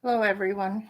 Hello, everyone.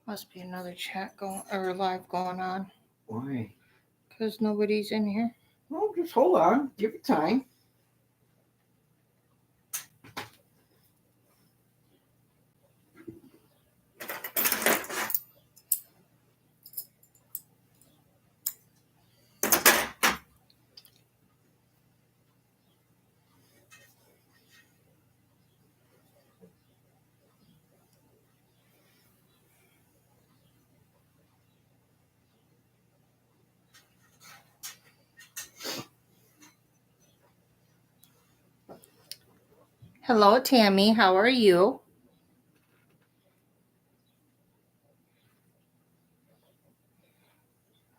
Must be another chat going or live going on. Why? Because nobody's in here. Well, just hold on. Give it time. Hello, Tammy. How are you?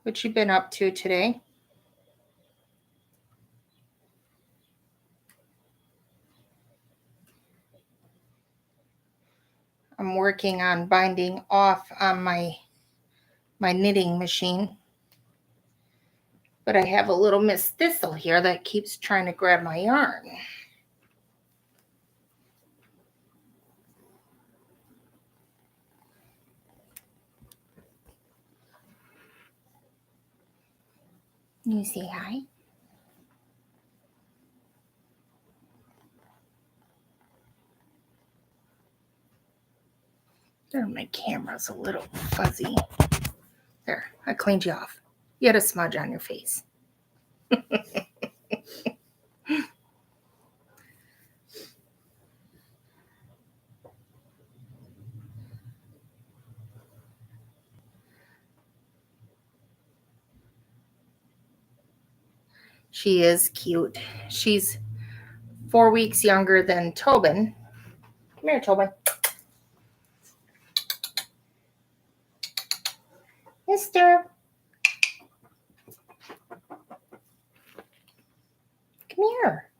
What you been up to today? I'm working on binding off on my knitting machine. But I have a little Miss Thistle here that keeps trying to grab my yarn. You say hi? There, my camera's a little fuzzy. There, I cleaned you off. You had a smudge on your face. She is cute. She's 4 weeks younger than Tobin. Come here, Tobin. Mister. Come here.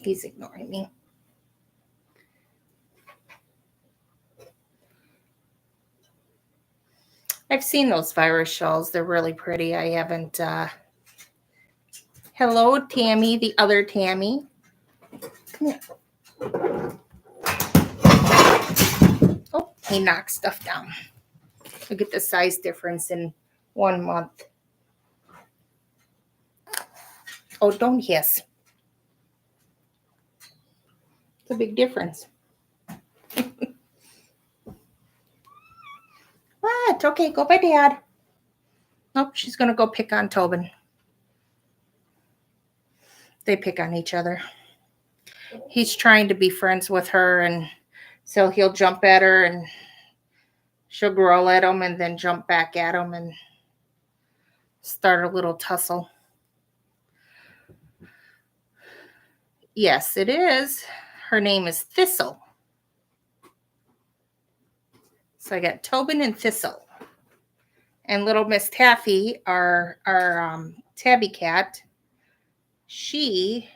He's ignoring me. I've seen those virus shells. They're really pretty. I haven't. Hello, Tammy, the other Tammy. Come here. Oh, he knocked stuff down. Look at the size difference in 1 month. Oh, don't hiss. It's a big difference. What? Okay, go by Dad. Nope, she's going to go pick on Tobin. They pick on each other. He's trying to be friends with her, and so he'll jump at her, and she'll growl at him, and then jump back at him, and start a little tussle. Yes, it is. Her name is Thistle. So I got Tobin and Thistle. And little Miss Taffy, our tabby cat, she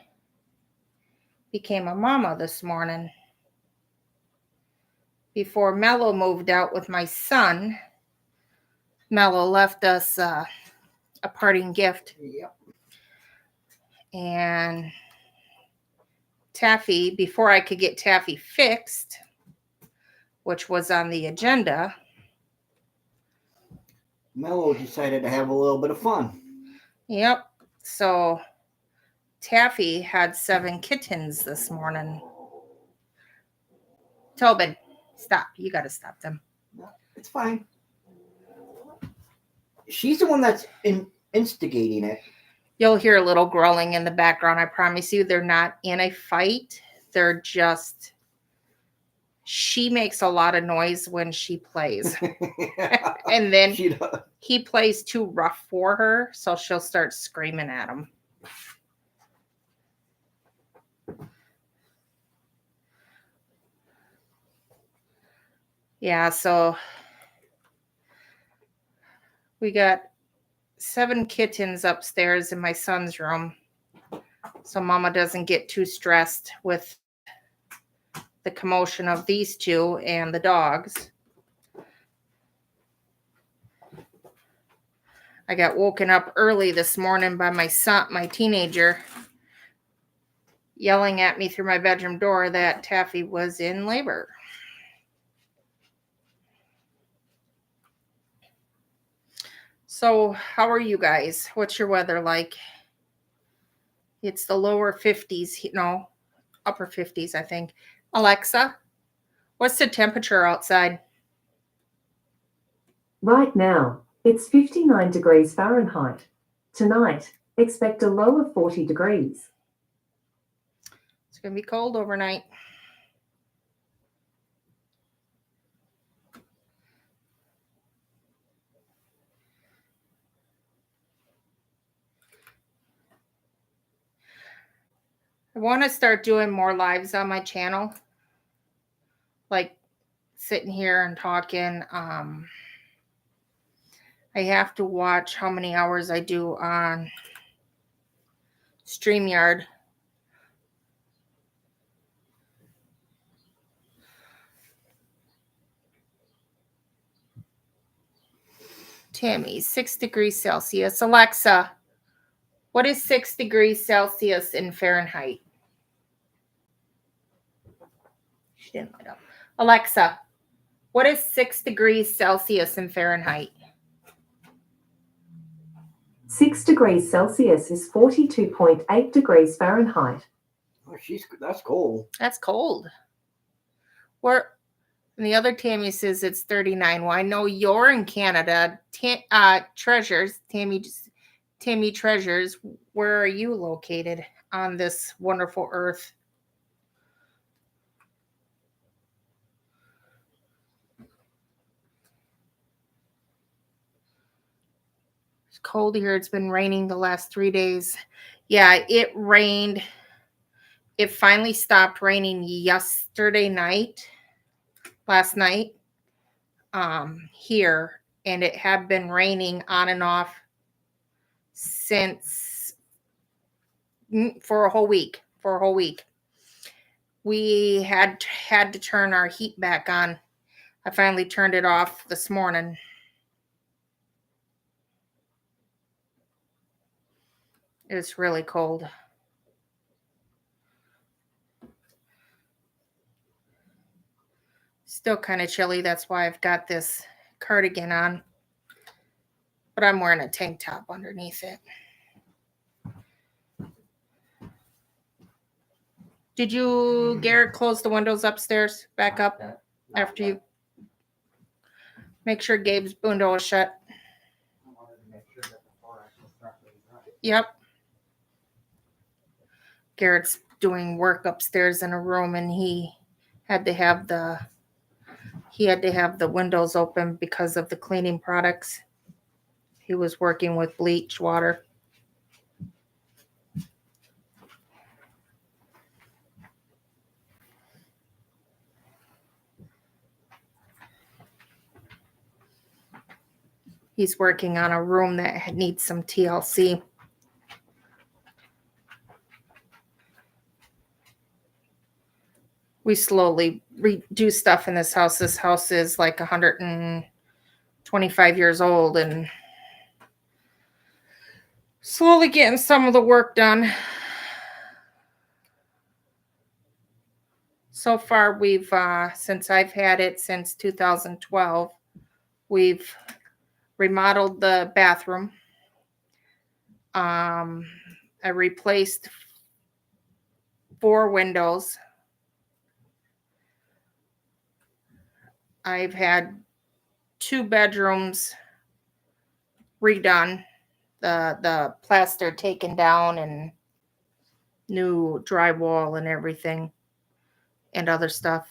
became a mama this morning. Before Mello moved out with my son, Mello left us a parting gift. Yep. And Taffy, before I could get Taffy fixed, which was on the agenda, Mello decided to have a little bit of fun. Yep. So Taffy had 7 kittens this morning. Tobin, stop. You got to stop them. It's fine. She's the one that's instigating it. You'll hear a little growling in the background. I promise you, they're not in a fight. They're just, she makes a lot of noise when she plays. And then he plays too rough for her, so she'll start screaming at him. Yeah, so we got 7 kittens upstairs in my son's room, so Mama doesn't get too stressed with the commotion of these 2 and the dogs. I got woken up early this morning by my son, my teenager, yelling at me through my bedroom door that Taffy was in labor. So, how are you guys? What's your weather like? It's the lower 50s, no, upper 50s, I think. Alexa, what's the temperature outside? Right now, it's 59 degrees Fahrenheit. Tonight, expect a low of 40 degrees. It's going to be cold overnight. I want to start doing more lives on my channel. Like sitting here and talking. I have to watch how many hours I do on StreamYard. Tammy, 6 degrees Celsius. Alexa, what is 6 degrees Celsius in Fahrenheit? She didn't light up. Alexa, what is 6 degrees Celsius in Fahrenheit? 6 degrees Celsius is 42.8 degrees Fahrenheit. Oh, that's cold. That's cold. And the other Tammy says it's 39. Well, I know you're in Canada. Treasures, Tammy Treasures, where are you located on this wonderful earth? It's cold here. It's been raining the last 3 days. Yeah, it rained. It finally stopped raining last night, here, and it had been raining on and off for a whole week. We had to turn our heat back on. I finally turned it off this morning. It's really cold. Still kind of chilly. That's why I've got this cardigan on. But I'm wearing a tank top underneath it. Did you, Garrett, close the windows upstairs back up after you? Make sure Gabe's window is shut. Yep. Garrett's doing work upstairs in a room, and he had to have the windows open because of the cleaning products. He was working with bleach water. He's working on a room that needs some TLC. We slowly redo stuff in this house. This house is like 125 years old, and slowly getting some of the work done. So far, we've, since I've had it since 2012, we've remodeled the bathroom. I replaced 4 windows. I've had 2 bedrooms redone, the plaster taken down and new drywall and everything and other stuff.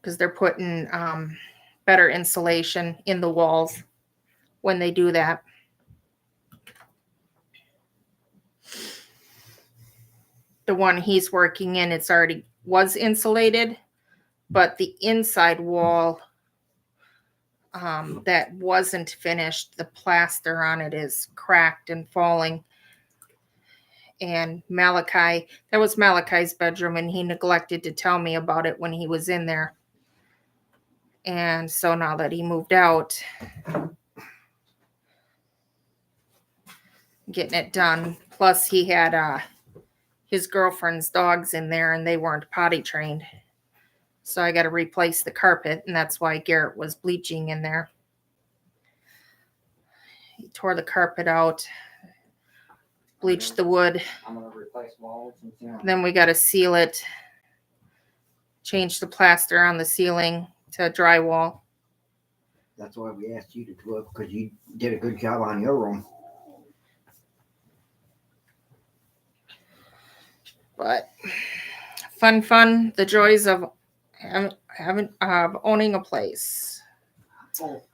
Because they're putting better insulation in the walls when they do that. The one he's working in, it's already was insulated, but the inside wall that wasn't finished, the plaster on it is cracked and falling. And Malachi, that was Malachi's bedroom, and he neglected to tell me about it when he was in there. And so now that he moved out, getting it done. Plus he had his girlfriend's dogs in there and they weren't potty trained. So I got to replace the carpet, and that's why Garrett was bleaching in there. He tore the carpet out, bleached the wood. I'm gonna replace walls and ceiling. Then we got to seal it, change the plaster on the ceiling to drywall. That's why we asked you to do it, because you did a good job on your room. But fun, the joys of owning a place.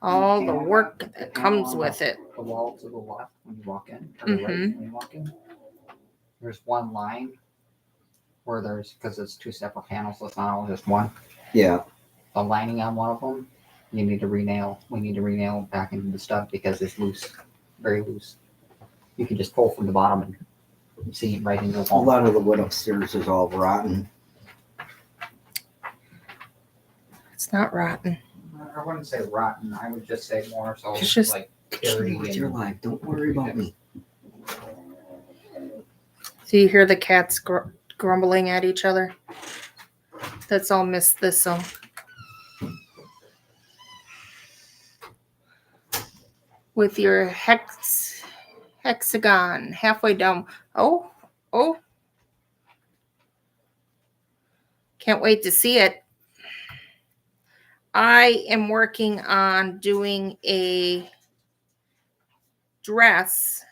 All the work that comes with it. The wall to the left when you walk in, or the right when you walk in. There's one line where because it's 2 separate panels, so it's not all just one. Yeah. The lining on one of them, you need to re-nail. We need to re-nail back into the stud because it's loose, very loose. You can just pull from the bottom and see it right into the A wall. lot of the wood upstairs is all rotten. It's not rotten. I wouldn't say rotten. I would just say more so It's just like Carry dirty with your and life. Don't worry about me. Do you hear the cats grumbling at each other? That's all Miss Thistle. With your hexagon halfway down. Oh. Can't wait to see it. I am working on doing a dress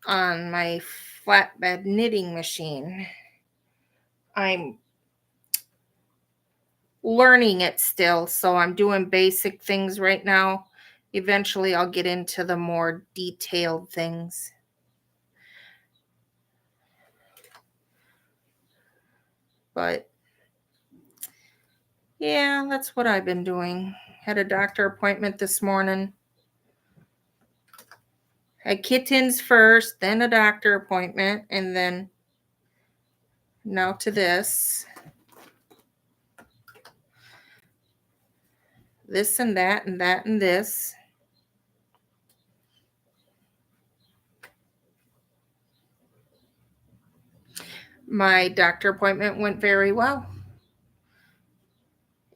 on my flatbed knitting machine. I'm learning it still, so I'm doing basic things right now. Eventually I'll get into the more detailed things. But yeah, that's what I've been doing. Had a doctor appointment this morning. Had kittens first, then a doctor appointment, and then now to this. This and that and that and this. My doctor appointment went very well.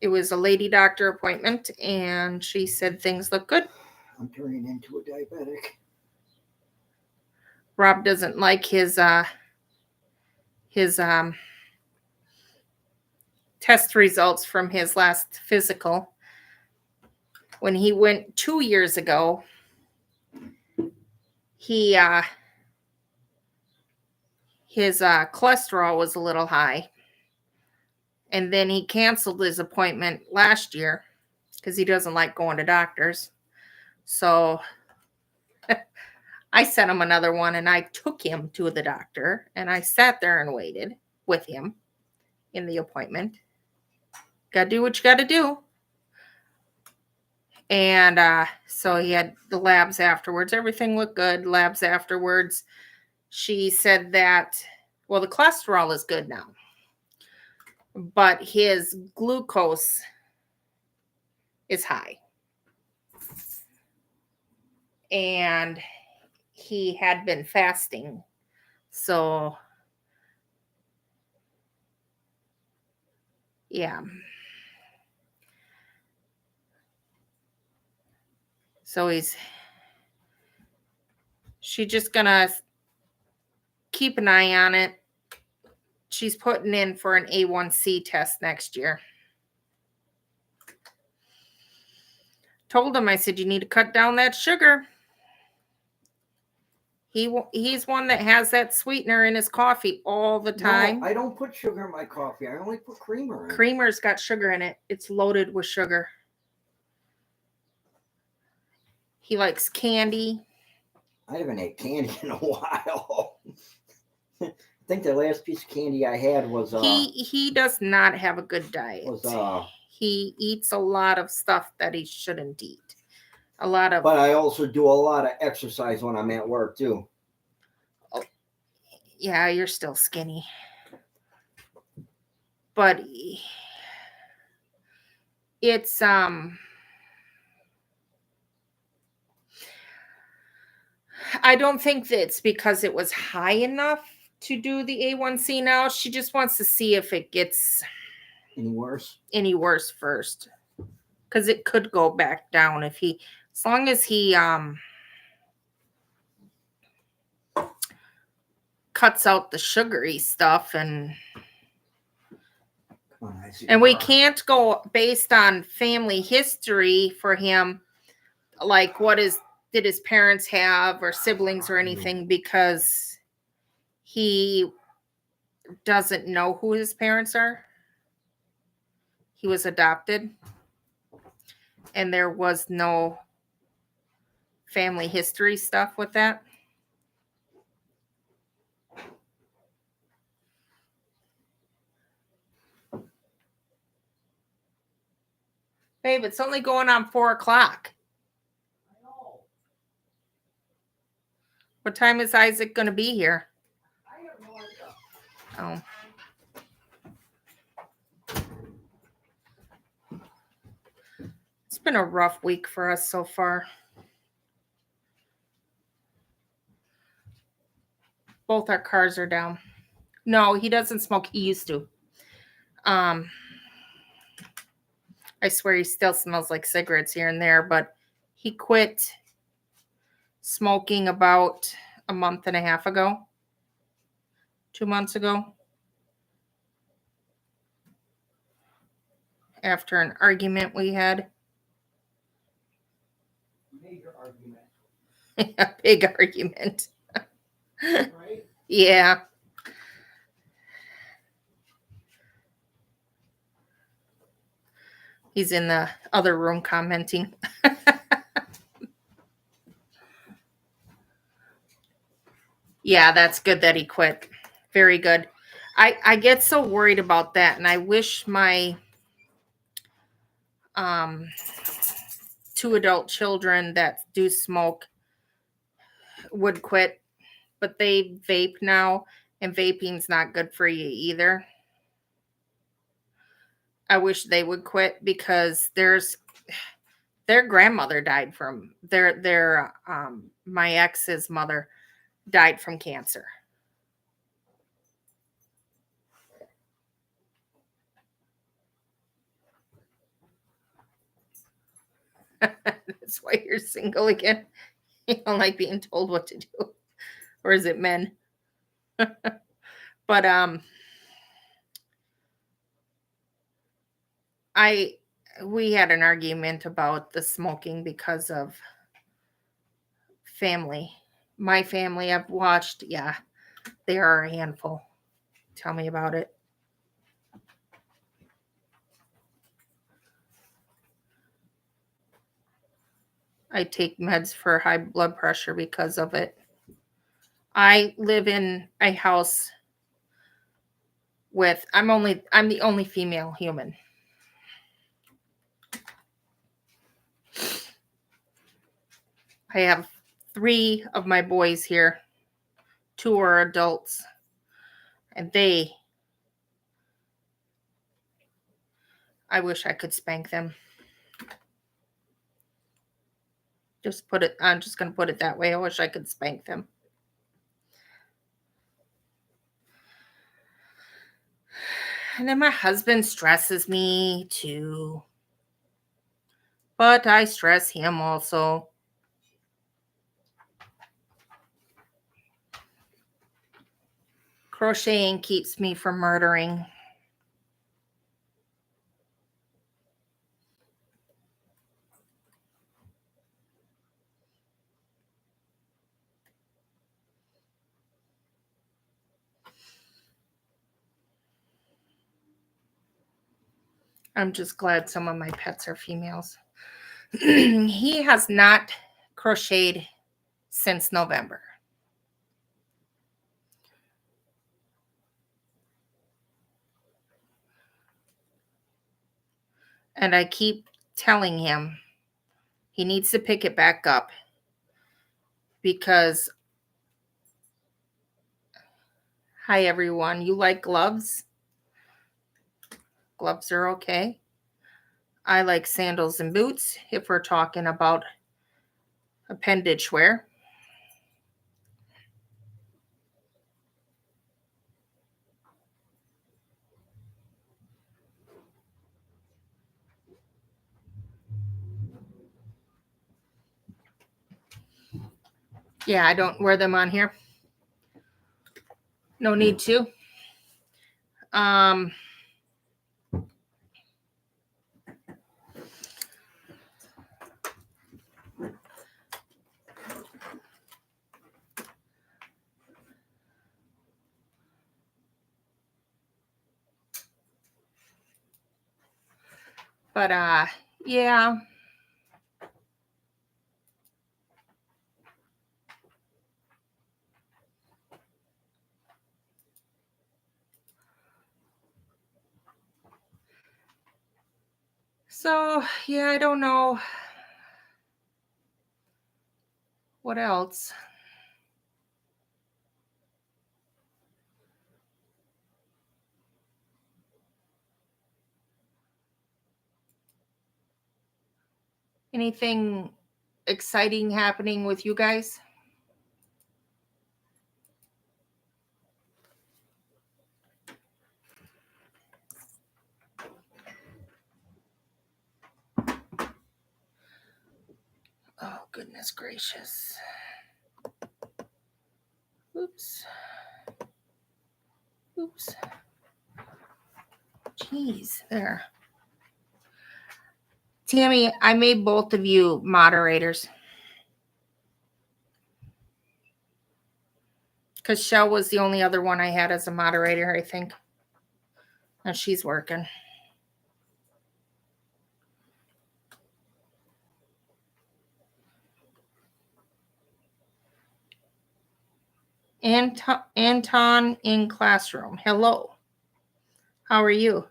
It was a lady doctor appointment, and she said things look good. I'm turning into a diabetic. Rob doesn't like his test results from his last physical. When he went 2 years ago, his cholesterol was a little high. And then he canceled his appointment last year because he doesn't like going to doctors. So I sent him another one, and I took him to the doctor, and I sat there and waited with him in the appointment. Got to do what you got to do. And so he had the labs afterwards. Everything looked good. Labs afterwards. She said that, well, the cholesterol is good now, but his glucose is high. And he had been fasting. So, yeah. So she's just gonna keep an eye on it. She's putting in for an A1C test next year. Told him, I said, you need to cut down that sugar. He's one that has that sweetener in his coffee all the time. No, I don't put sugar in my coffee. I only put creamer in. Creamer's got sugar in it. It's loaded with sugar. He likes candy. I haven't had candy in a while. I think the last piece of candy I had was he does not have a good diet. He eats a lot of stuff that he shouldn't eat. A lot of. But I also do a lot of exercise when I'm at work too. Oh, yeah, you're still skinny. But it's I don't think that it's because it was high enough to do the A1C now. She just wants to see if it gets any worse first. Because it could go back down if he, as long as he cuts out the sugary stuff and we can't go based on family history for him, like did his parents have or siblings or anything, because he doesn't know who his parents are. He was adopted and there was no family history stuff with that. Babe, it's only going on 4:00. What time is Isaac going to be here? I have no idea. Oh. It's been a rough week for us so far. Both our cars are down. No, he doesn't smoke. He used to. I swear he still smells like cigarettes here and there, but he quit smoking about a month and a half ago. 2 months ago. After an argument we had. Major argument. A big argument. Right? Yeah. He's in the other room commenting. Yeah, that's good that he quit. Very good. I get so worried about that, and I wish my 2 adult children that do smoke would quit, but they vape now, and vaping's not good for you either. I wish they would quit because their grandmother died from my ex's mother died from cancer. That's why you're single again. You don't like being told what to do. Or is it men? But we had an argument about the smoking because of family. My family I've watched, yeah, they are a handful. Tell me about it. I take meds for high blood pressure because of it. I live in a house with, I'm the only female human. I have 3 of my boys here. 2 are adults. And I wish I could spank them. I'm just going to put it that way. I wish I could spank them. And then my husband stresses me too. But I stress him also. Crocheting keeps me from murdering. I'm just glad some of my pets are females. He has not crocheted since November. And I keep telling him he needs to pick it back up because, hi everyone, you like gloves? Gloves are okay. I like sandals and boots if we're talking about appendage wear. Yeah, I don't wear them on here. No need to. But yeah. So, yeah, I don't know what else. Anything exciting happening with you guys? Oh, goodness gracious. Oops. Oops. Jeez, there. Tammy, I made both of you moderators. Because Shell was the only other one I had as a moderator, I think. And she's working. Anton in classroom. Hello. How are you?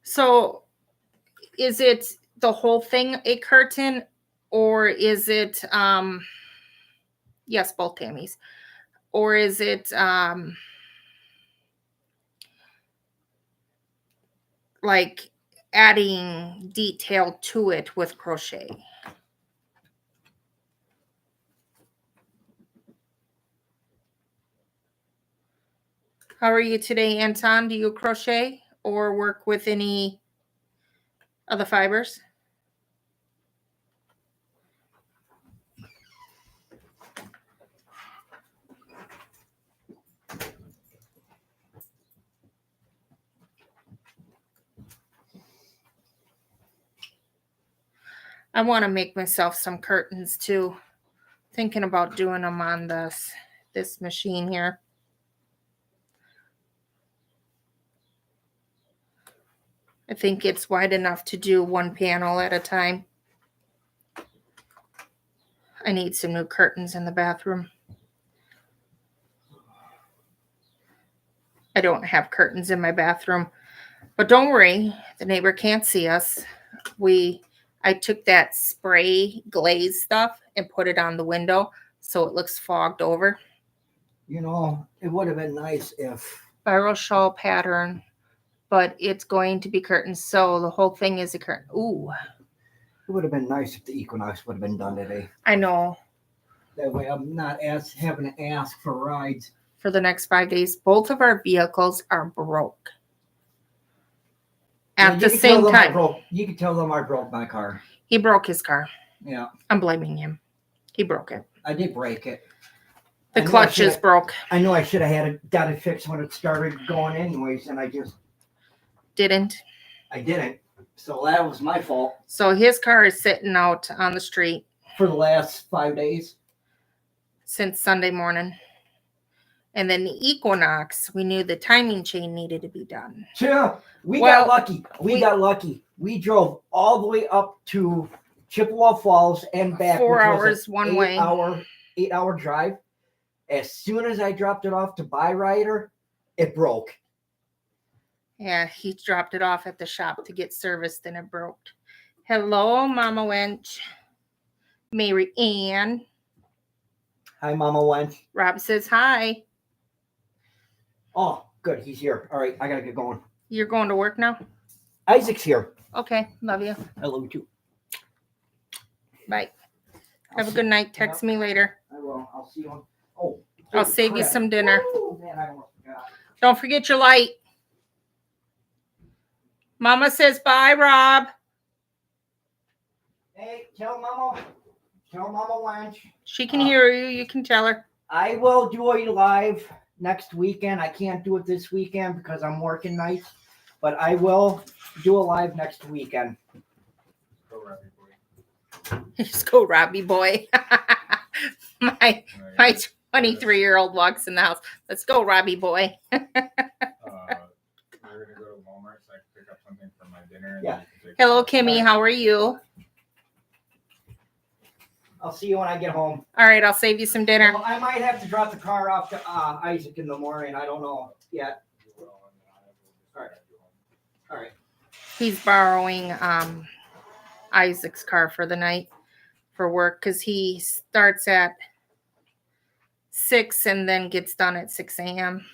So, is it the whole thing a curtain, or is it yes, both Tammys, or is it like adding detail to it with crochet? How are you today, Anton? Do you crochet or work with any of the fibers? I want to make myself some curtains too. Thinking about doing them on this machine here. I think it's wide enough to do one panel at a time. I need some new curtains in the bathroom. I don't have curtains in my bathroom, but don't worry, the neighbor can't see us. I took that spray glaze stuff and put it on the window so it looks fogged over. You know, it would have been nice if Spiral shawl pattern, but it's going to be curtains, so the whole thing is a curtain. Ooh. it would have been nice if the equinox would have been done today. I know. That way I'm not having to ask for rides. For the next 5 days, both of our vehicles are broke. At the same time. You can tell them I broke my car. He broke his car. Yeah, I'm blaming him. He broke it. I did break it. The I know I clutch is should've- broke. I knew I should have had it, got it fixed when it started going anyways, and I Didn't. didn't. So that was my fault So his car is sitting out on the street for the last 5 days. since Sunday morning. And then the Equinox, we knew the timing chain needed to be done. Yeah, we Well, got lucky. We got lucky. We drove all the way up to Chippewa Falls and back. 4 which was hours an one way. 8-hour drive. As soon as I dropped it off to Byrider, it broke. Yeah, he dropped it off at the shop to get serviced and it broke. Hello, Mama Wench. Mary Ann. Hi, Mama Wench. Rob says hi. Oh, good. He's here. All right, I gotta get going. You're going to work now? Isaac's here. Okay, love you. I love you too. Bye. Have a good night. Text me later. I will. I'll see you on. Oh, I'll holy save you crap. some dinner. Oh, man, I almost forgot. Don't forget your light. Mama says bye, Rob. Hey, tell Mama Wench. She can hear you. You can tell her. I will do a live next weekend. I can't do it this weekend because I'm working nights, but I will do a live next weekend. Go, Robbie boy. Just go, Robbie boy. my 23-year-old walks in the house. Let's go, Robbie boy. We're gonna go to Walmart so I can pick up something for my dinner. And Yeah. then you can take Hello, it. Kimmy. How are you? I'll see you when I get home. All right, I'll save you some dinner. Well, I might have to drop the car off to Isaac in the morning. I don't know yet. You will, and then I will just All right. drive you home. All right. He's borrowing Isaac's car for the night for work because he starts at 6 and then gets done at 6 a.m.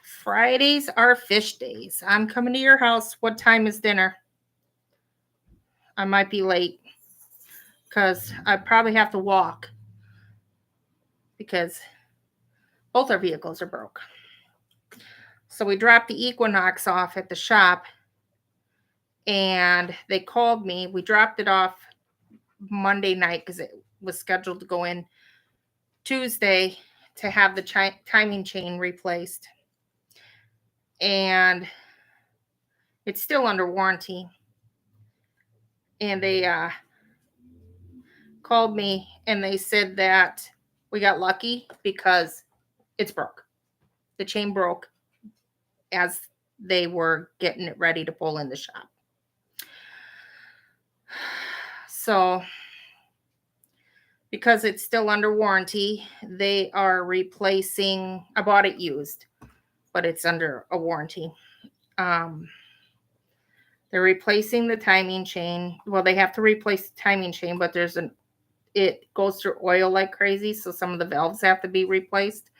Fridays are fish days. I'm coming to your house. What time is dinner? I might be late because I probably have to walk because both our vehicles are broke. So we dropped the Equinox off at the shop and they called me. We dropped it off Monday night because it was scheduled to go in Tuesday to have the timing chain replaced. And it's still under warranty. And they called me and they said that we got lucky because it's broke. The chain broke as they were getting it ready to pull in the shop. So because it's still under warranty, they are replacing, I bought it used, but it's under a warranty. They're replacing the timing chain. Well, they have to replace the timing chain, but it goes through oil like crazy. So some of the valves have to be replaced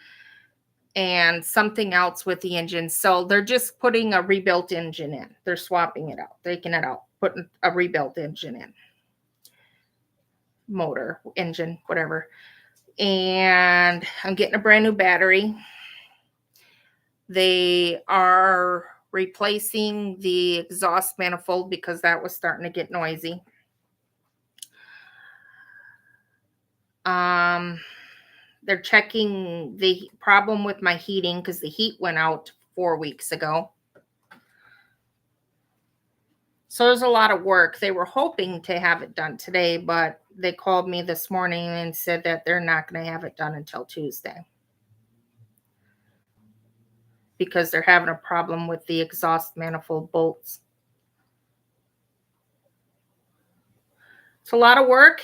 and something else with the engine. So they're just putting a rebuilt engine in. They're swapping it out, taking it out, putting a rebuilt engine in. Motor, engine, whatever. And I'm getting a brand new battery. They are replacing the exhaust manifold because that was starting to get noisy. They're checking the problem with my heating because the heat went out 4 weeks ago. So there's a lot of work. They were hoping to have it done today, but they called me this morning and said that they're not going to have it done until Tuesday because they're having a problem with the exhaust manifold bolts. It's a lot of work.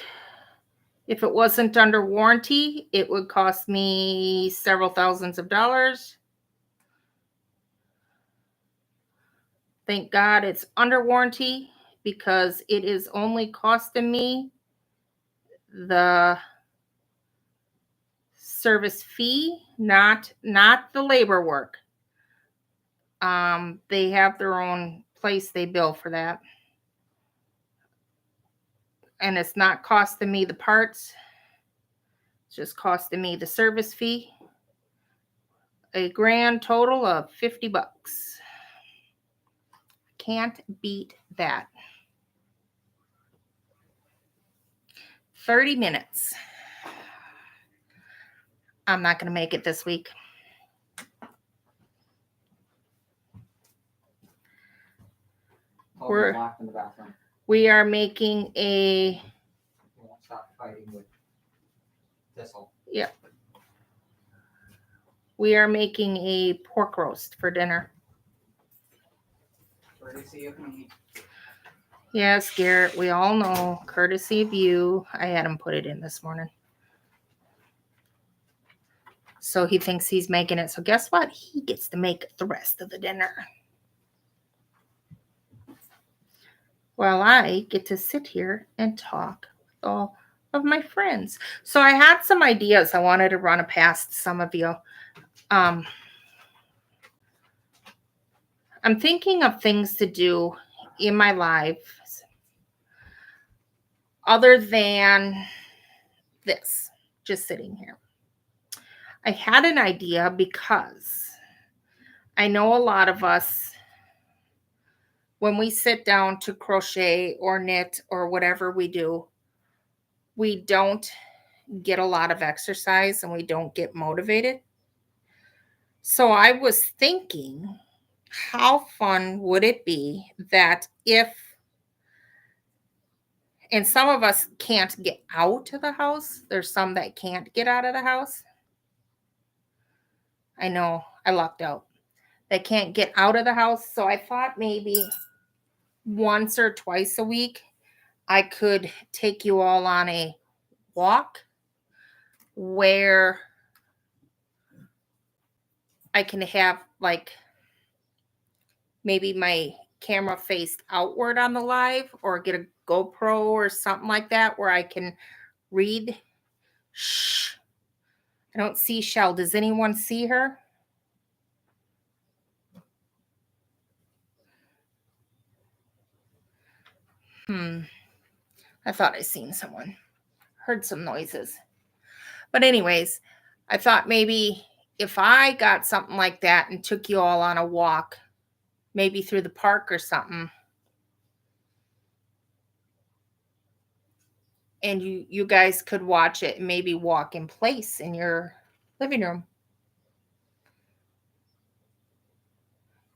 If it wasn't under warranty, it would cost me several thousands of dollars. Thank God it's under warranty because it is only costing me the service fee, not the labor work. They have their own place they bill for that. And it's not costing me the parts. It's just costing me the service fee. A grand total of $50. Can't beat that. 30 minutes. I'm not going to make it this week. Oh, We're- he's locked in the bathroom. We are making a, He won't stop fighting with Thistle. pork roast for dinner. Courtesy of me. Yes, Garrett, we all know, courtesy of you. I had him put it in this morning. So he thinks he's making it. So guess what? He gets to make the rest of the dinner. While I get to sit here and talk with all of my friends. So I had some ideas I wanted to run past some of you. I'm thinking of things to do in my lives other than this, just sitting here. I had an idea because I know a lot of us, when we sit down to crochet or knit or whatever we do, we don't get a lot of exercise and we don't get motivated. So I was thinking, how fun would it be that if, and some of us can't get out of the house. There's some that can't get out of the house. I know, I lucked out. They can't get out of the house. So I thought maybe once or twice a week, I could take you all on a walk where I can have like maybe my camera faced outward on the live, or get a GoPro or something like that where I can read. Shh. I don't see Shell. Does anyone see her? I thought I seen someone. Heard some noises. But anyways, I thought maybe if I got something like that and took you all on a walk, maybe through the park or something, and you guys could watch it and maybe walk in place in your living room.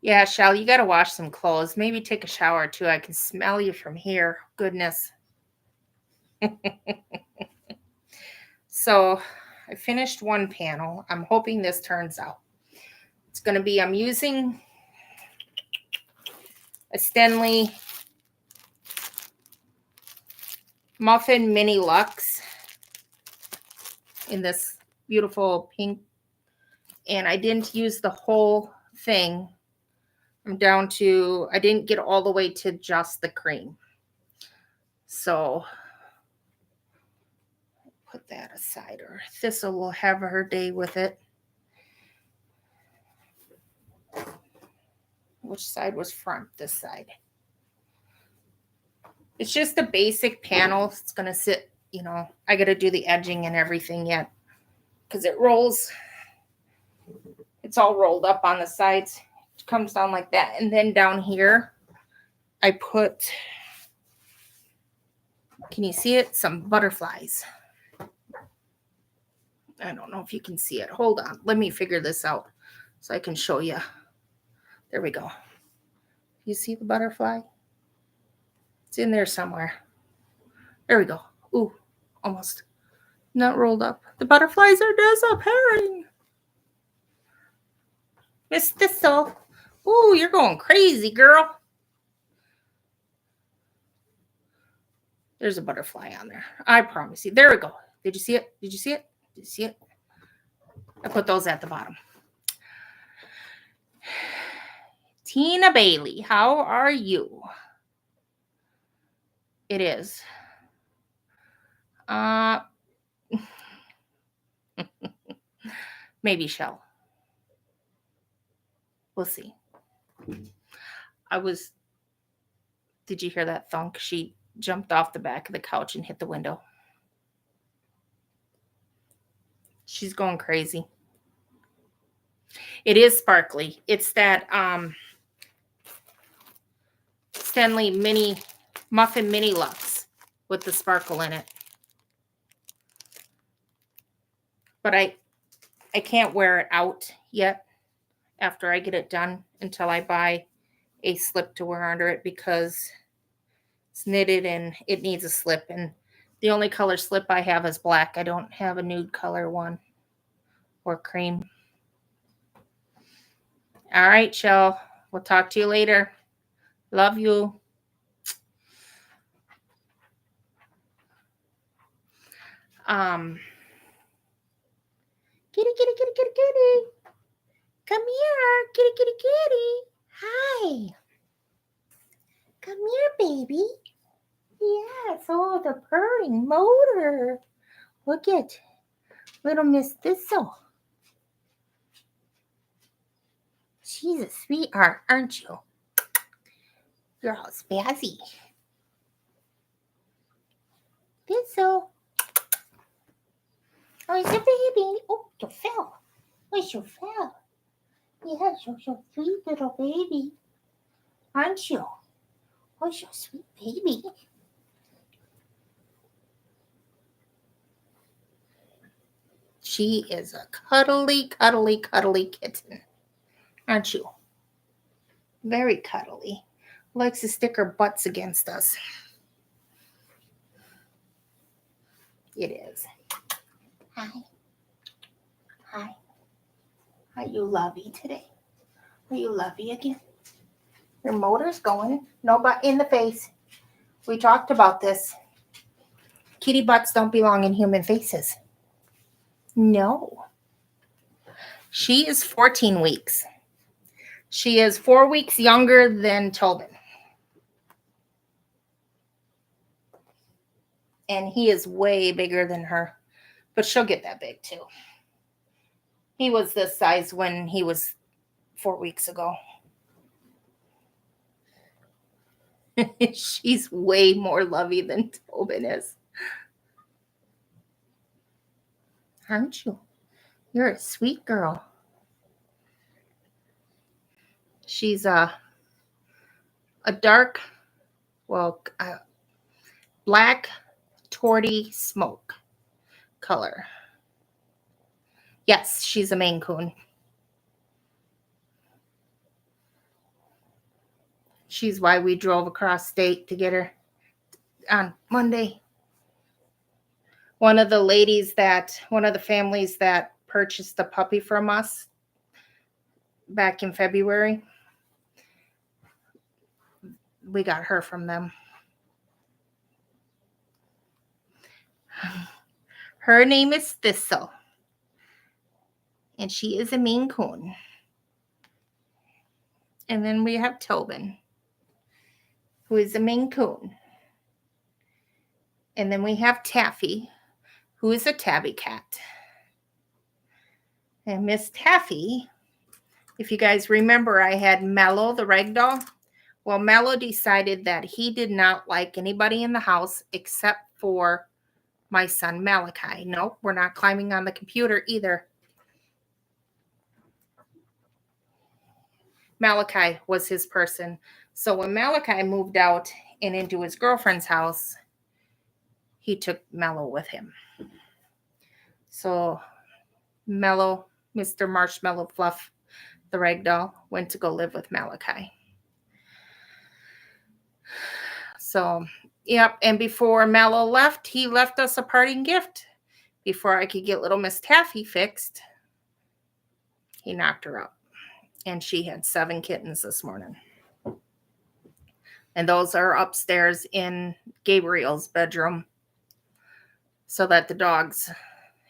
Yeah, Shell, you got to wash some clothes. Maybe take a shower too. I can smell you from here. Goodness. So I finished one panel. I'm hoping this turns out. It's going to be, I'm using a Stenley Muffin Mini Luxe in this beautiful pink. And I didn't use the whole thing. I'm down to, I didn't get all the way to just the cream. So put that aside, or Thistle will have her day with it. Which side was front? This side. It's just a basic panel. It's going to sit, you know, I got to do the edging and everything yet because it rolls. It's all rolled up on the sides. It comes down like that. And then down here, I put, can you see it? Some butterflies. I don't know if you can see it. Hold on. Let me figure this out so I can show you. There we go. You see the butterfly? It's in there somewhere. There we go. Ooh, almost. Not rolled up. The butterflies are disappearing. Miss Thistle. Ooh, you're going crazy, girl. There's a butterfly on there. I promise you. There we go. Did you see it? Did you see it? Did you see it? I put those at the bottom. Tina Bailey, how are you? It is. Maybe Shell. We'll see. Did you hear that thunk? She jumped off the back of the couch and hit the window. She's going crazy. It is sparkly. It's that Stenley Muffin Mini Luxe with the sparkle in it. But I can't wear it out yet after I get it done until I buy a slip to wear under it because it's knitted and it needs a slip. And the only color slip I have is black. I don't have a nude color one or cream. All right, Shell. We'll talk to you later. Love you. Kitty, kitty, kitty, kitty, kitty. Come here, kitty, kitty, kitty. Hi. Come here, baby. Yes, oh, the purring motor. Look at little Miss Thistle. She's a sweetheart, aren't you? You're all spazzy. Thistle. Oh, it's a baby. Oh, you fell. Oh, you fell. Yes, you're so sweet little baby. Aren't you? Oh, you're a sweet baby. She is a cuddly, cuddly, cuddly kitten. Aren't you? Very cuddly. Likes to stick her butts against us. It is. Hi. Hi. Are you lovey today? Are you lovey again? Your motor's going. No butt in the face. We talked about this. Kitty butts don't belong in human faces. No. She is 14 weeks. She is 4 weeks younger than Tobin. And he is way bigger than her. But she'll get that big too. He was this size when he was 4 weeks ago. She's way more lovey than Tobin is. Aren't you? You're a sweet girl. She's a dark, black torty smoke color. Yes, she's a Maine Coon. She's why we drove across state to get her on Monday. One of the families that purchased the puppy from us back in February, we got her from them. Her name is Thistle, and she is a Maine Coon. And then we have Tobin, who is a Maine Coon. And then we have Taffy, who is a tabby cat. And Miss Taffy, if you guys remember, I had Mello, the ragdoll. Well, Mello decided that he did not like anybody in the house except for my son Malachi. Nope, we're not climbing on the computer either. Malachi was his person. So when Malachi moved out and into his girlfriend's house, he took Mello with him. So Mello, Mr. Marshmallow Fluff, the ragdoll, went to go live with Malachi. So, yep. And before Mello left, he left us a parting gift. Before I could get little Miss Taffy fixed, he knocked her up. And she had 7 kittens this morning. And those are upstairs in Gabriel's bedroom, so that the dogs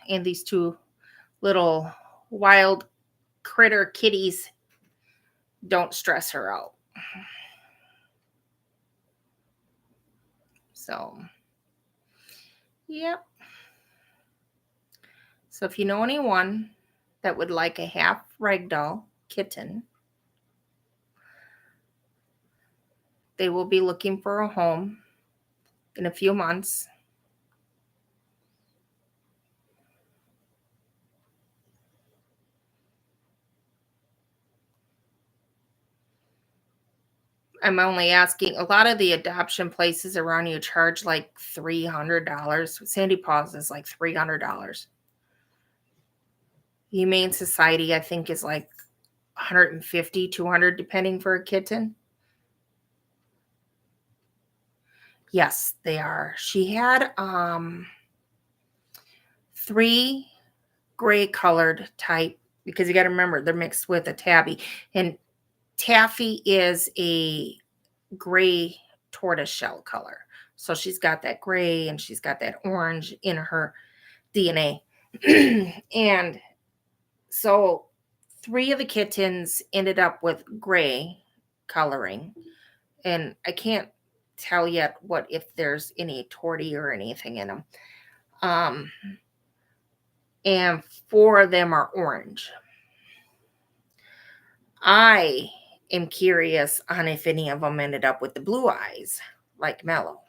and these 2 little wild critter kitties don't stress her out. So, yep. So if you know anyone that would like a half ragdoll kitten, they will be looking for a home in a few months. I'm only asking, a lot of the adoption places around you charge like $300. Sandy Paws is like $300. Humane Society, I think, is like 150, 200, depending for a kitten. Yes, they are. She had 3 gray colored type, because you got to remember they're mixed with a tabby, and Taffy is a gray tortoiseshell color. So she's got that gray and she's got that orange in her DNA. And so 3 of the kittens ended up with gray coloring. And I can't tell yet what if there's any tortie or anything in them. And 4 of them are orange. I am curious on if any of them ended up with the blue eyes, like Mellow.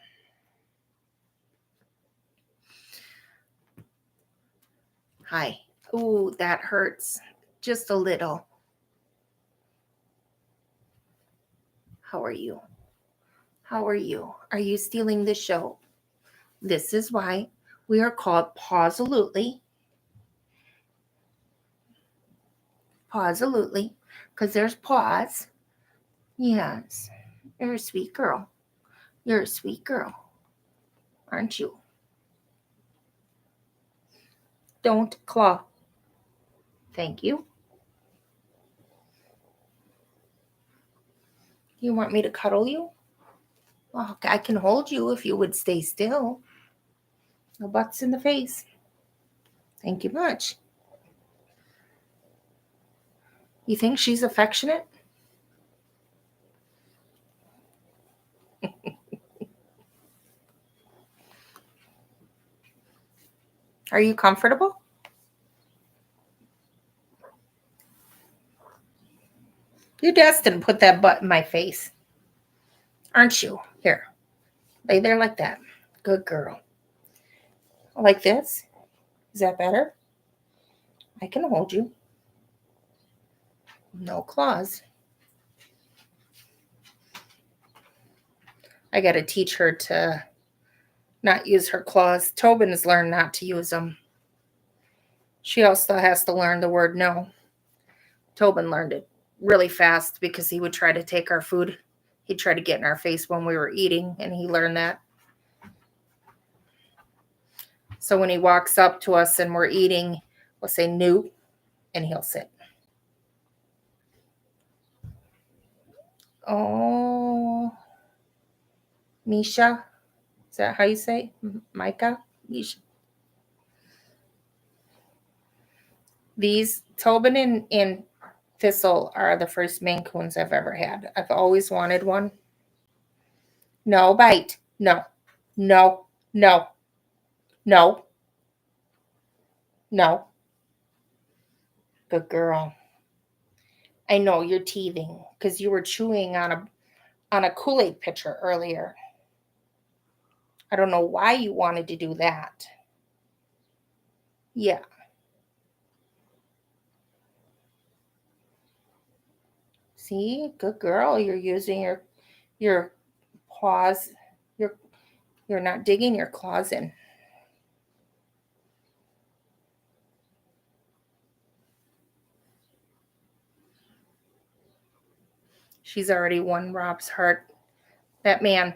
Hi. Ooh, that hurts just a little. How are you? How are you? Are you stealing the show? This is why we are called Paws-olutely. Paws-olutely, because there's paws. Yes, you're a sweet girl. You're a sweet girl, aren't you? Don't claw. Thank you. You want me to cuddle you? Well, I can hold you if you would stay still. No butts in the face. Thank you much. You think she's affectionate? Are you comfortable? You destined put that butt in my face. Aren't you? Here. Lay there like that. Good girl. Like this? Is that better? I can hold you. No claws. I got to teach her to not use her claws. Tobin has learned not to use them. She also has to learn the word no. Tobin learned it really fast because he would try to take our food. He'd try to get in our face when we were eating, and he learned that. So when he walks up to us and we're eating, we'll say no, and he'll sit. Oh, Misha, is that how you say it? Micah? Misha. These, Tobin and Thistle, are the first Maine Coons I've ever had. I've always wanted one. No, bite. No, no, no, no, no. Good girl. I know you're teething because you were chewing on a Kool-Aid pitcher earlier. I don't know why you wanted to do that. Yeah. See, good girl. You're using your paws. You're not digging your claws in. She's already won Rob's heart. That man,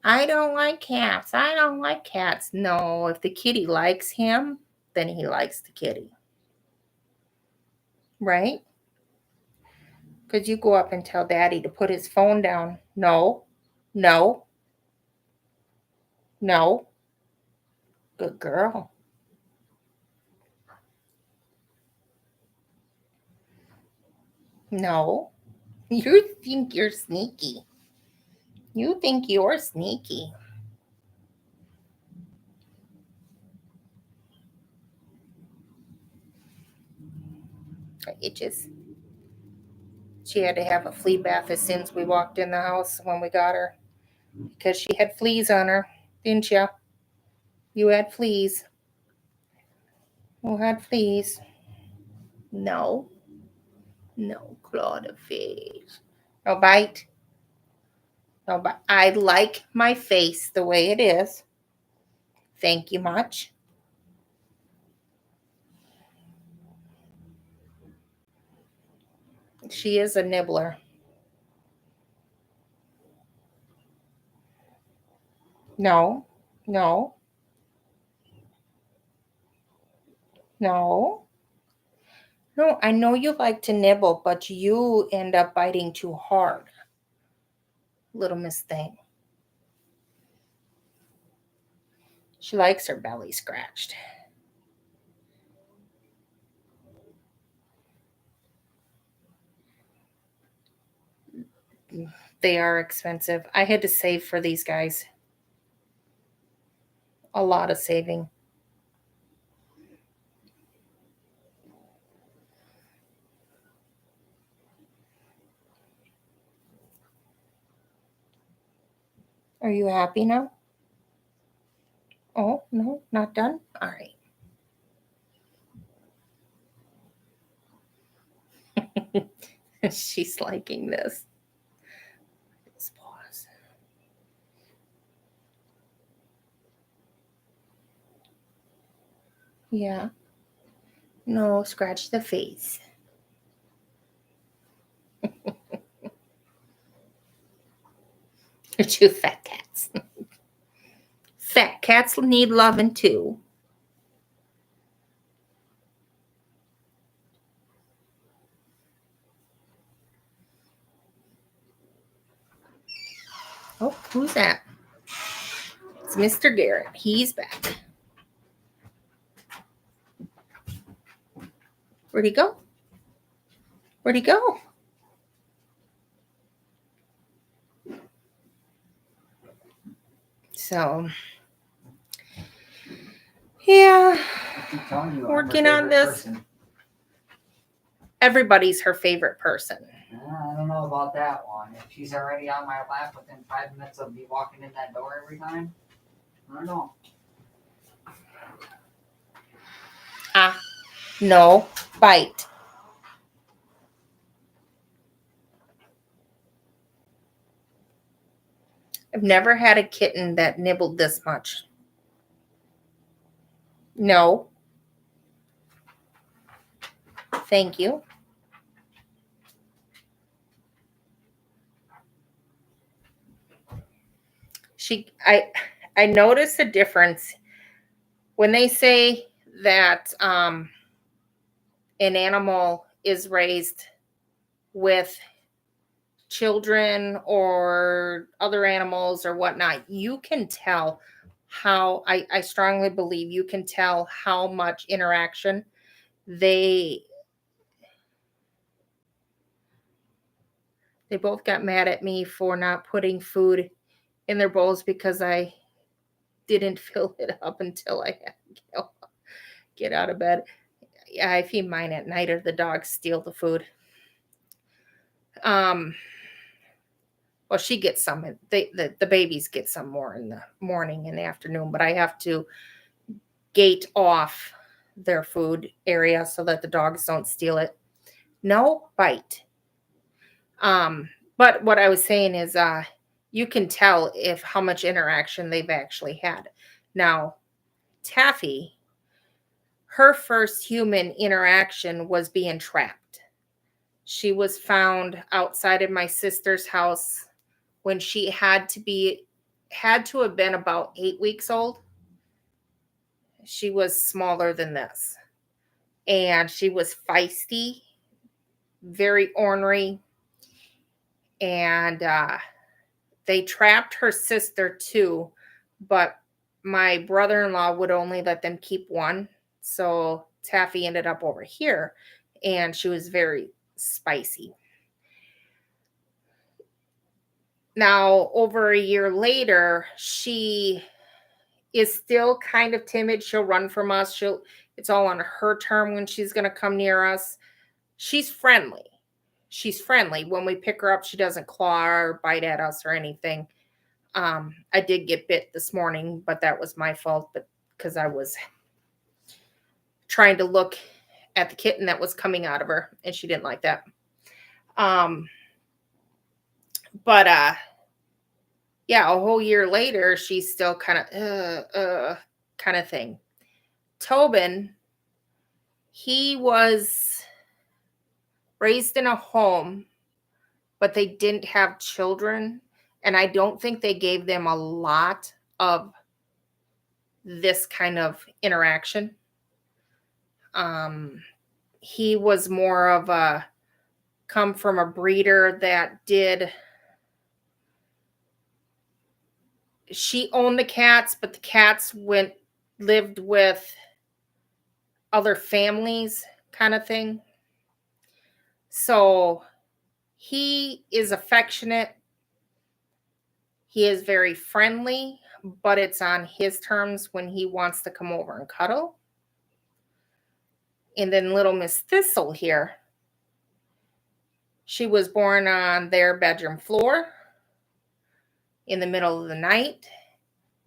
I don't like cats. I don't like cats. No, if the kitty likes him, then he likes the kitty. Right? Because you go up and tell Daddy to put his phone down. No, no, no. Good girl. No. You think you're sneaky. You think you're sneaky. Itches. She had to have a flea bath as soon as we walked in the house when we got her. Because she had fleas on her, didn't you? You had fleas. Who had fleas? No. No, claw the face. No bite. No bite. I like my face the way it is. Thank you much. She is a nibbler. No, no, no. No, I know you like to nibble, but you end up biting too hard. Little Miss Thing. She likes her belly scratched. They are expensive. I had to save for these guys. A lot of saving. Are you happy now? Oh, no, not done? All right. She's liking this. Let's pause. Yeah. No, scratch the face. You're two fat cats. Fat cats need loving too. Oh, who's that? It's Mr. Garrett. He's back. Where'd he go? Where'd he go? So, yeah, I keep telling you, I'm her working on favorite this. person. Everybody's her favorite person. I don't know about that one. If she's already on my lap within 5 minutes of me walking in that door every time, I don't know. Ah, no, bite. I've never had a kitten that nibbled this much. No. Thank you. I noticed a difference when they say that an animal is raised with children or other animals or whatnot. You can tell how I strongly believe you can tell how much interaction they both got mad at me for not putting food in their bowls because I didn't fill it up until I had to get out of bed. Yeah, I feed mine at night or the dogs steal the food. Well, she gets some. The babies get some more in the morning and the afternoon, but I have to gate off their food area so that the dogs don't steal it. No bite. But what I was saying is, you can tell if how much interaction they've actually had. Now, Taffy, her first human interaction was being trapped. She was found outside of my sister's house when she had to have been about 8 weeks old. She was smaller than this. And she was feisty, very ornery. And they trapped her sister too, but my brother-in-law would only let them keep one. So Taffy ended up over here, and she was very spicy. Now, over a year later, she is still kind of timid. She'll run from us. It's all on her term when she's going to come near us. She's friendly. When we pick her up, she doesn't claw or bite at us or anything. I did get bit this morning, but that was my fault, but because I was trying to look at the kitten that was coming out of her, and she didn't like that. Yeah, a whole year later, she's still kind of thing. Tobin, he was raised in a home, but they didn't have children. And I don't think they gave them a lot of this kind of interaction. He was more of a come from a breeder that did. She owned the cats, but the cats lived with other families, kind of thing. So he is affectionate. He is very friendly, but it's on his terms when he wants to come over and cuddle. And then little Miss Thistle here, she was born on their bedroom floor in the middle of the night.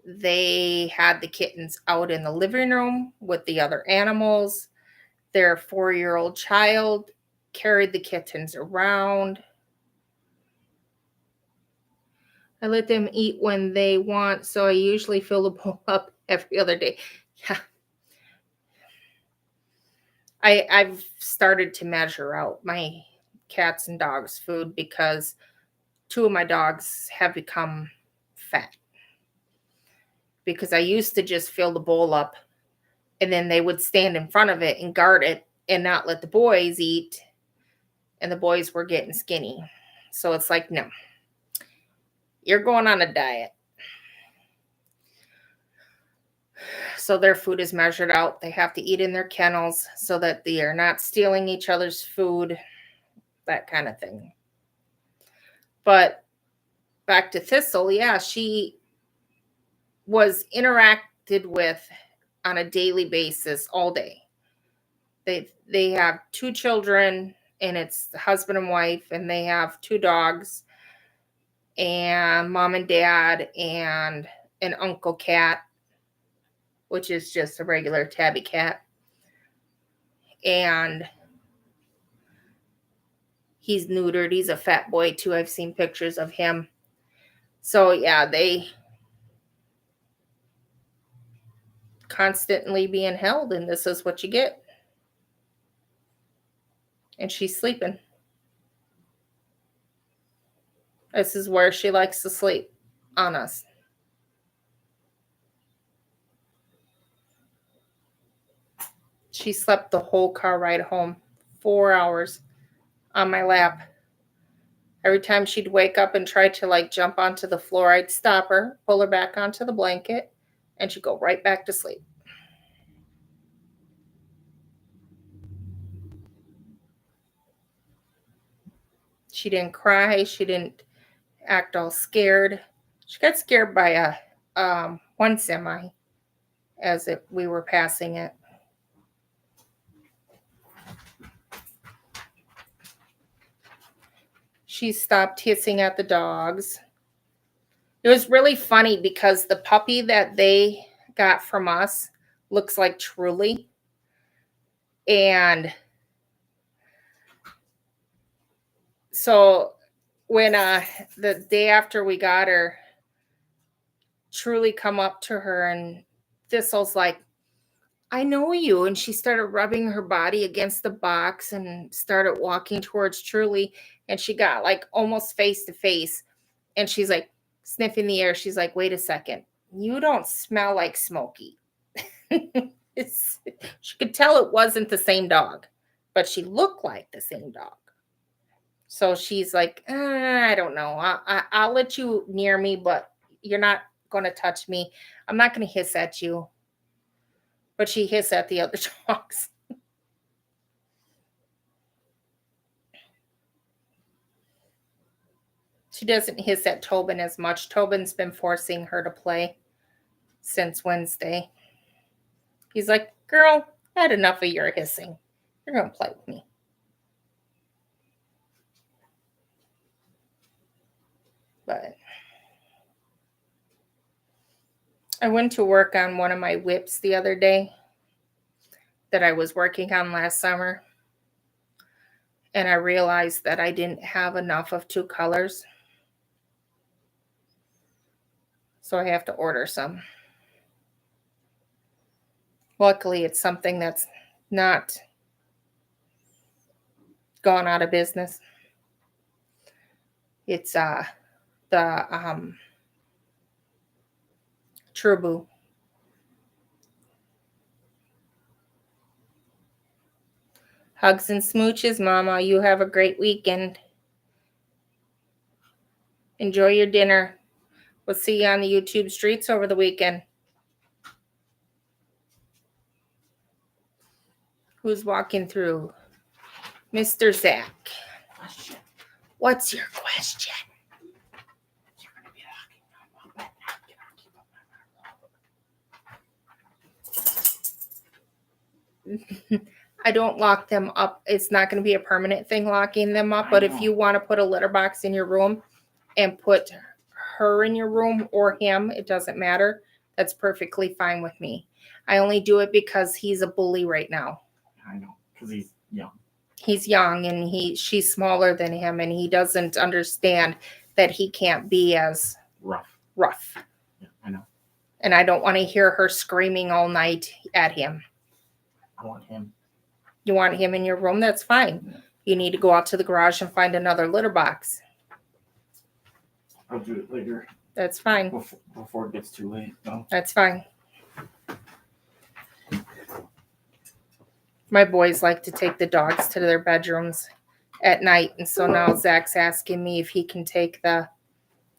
They had the kittens out in the living room with the other animals. Their 4-year-old child carried the kittens around. I let them eat when they want, so I usually fill the bowl up every other day. Yeah. I've started to measure out my cats and dogs' food because 2 of my dogs have become fat. Because I used to just fill the bowl up and then they would stand in front of it and guard it and not let the boys eat. And the boys were getting skinny. So it's like, no, you're going on a diet. So their food is measured out. They have to eat in their kennels so that they are not stealing each other's food, that kind of thing. But back to Thistle, yeah, she was interacted with on a daily basis all day. They have 2 children, and it's the husband and wife, and they have 2 dogs, and mom and dad, and an uncle cat, which is just a regular tabby cat. And he's neutered. He's a fat boy too. I've seen pictures of him. So yeah, they constantly being held, and this is what you get. And she's sleeping. This is where she likes to sleep, on us. She slept the whole car ride home, 4 hours on my lap. Every time she'd wake up and try to like jump onto the floor, I'd stop her, pull her back onto the blanket, and she'd go right back to sleep. She didn't cry. She didn't act all scared. She got scared by one semi as we were passing it. She stopped hissing at the dogs. It was really funny because the puppy that they got from us looks like Truly. And so when the day after we got her, Truly come up to her and Thistle's like, I know you. And she started rubbing her body against the box and started walking towards Truly. And she got like almost face to face. And she's like sniffing the air. She's like, wait a second. You don't smell like Smokey. She could tell it wasn't the same dog, but she looked like the same dog. So she's like, I don't know. I'll let you near me, but you're not going to touch me. I'm not going to hiss at you. But she hissed at the other dogs. She doesn't hiss at Tobin as much. Tobin's been forcing her to play since Wednesday. He's like, girl, I had enough of your hissing. You're going to play with me. But I went to work on one of my whips the other day that I was working on last summer. And I realized that I didn't have enough of 2 colors. So I have to order some. Luckily, it's something that's not gone out of business. It's the Trubu. Hugs and smooches, Mama. You have a great weekend. Enjoy your dinner. We'll see you on the YouTube streets over the weekend. Who's walking through? Mr. Zach. What's your question? I don't lock them up. It's not going to be a permanent thing locking them up. But if you want to put a litter box in your room and put her in your room or him, it doesn't matter. That's perfectly fine with me. I only do it because he's a bully right now. I know, because he's young. He's young and she's smaller than him, and he doesn't understand that he can't be as rough. Yeah, I know. And I don't want to hear her screaming all night at him. I want him. You want him in your room? That's fine. You need to go out to the garage and find another litter box. I'll do it later That's fine. before it gets too late. No. That's fine. My boys like to take the dogs to their bedrooms at night. And so now Zach's asking me if he can take the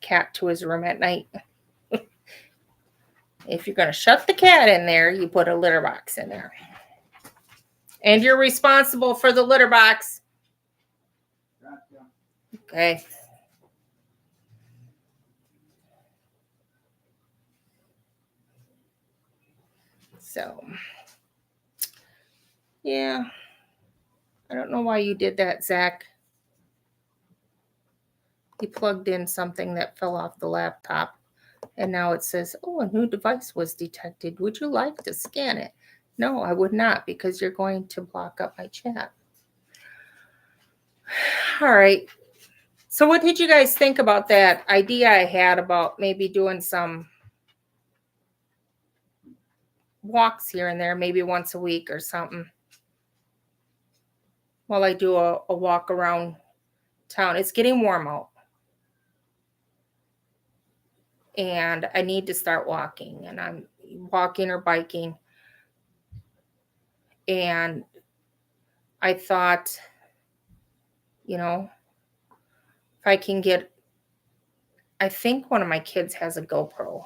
cat to his room at night. If you're going to shut the cat in there, you put a litter box in there. And you're responsible for the litter box. Okay. So, yeah. I don't know why you did that, Zach. You plugged in something that fell off the laptop. And now it says, oh, a new device was detected. Would you like to scan it? No, I would not, because you're going to block up my chat. All right. So what did you guys think about that idea I had about maybe doing some walks here and there, maybe once a week or something, while I do a walk around town? It's getting warm out. And I need to start walking, and I'm walking or biking. And I thought, you know, if I can get, I think one of my kids has a GoPro,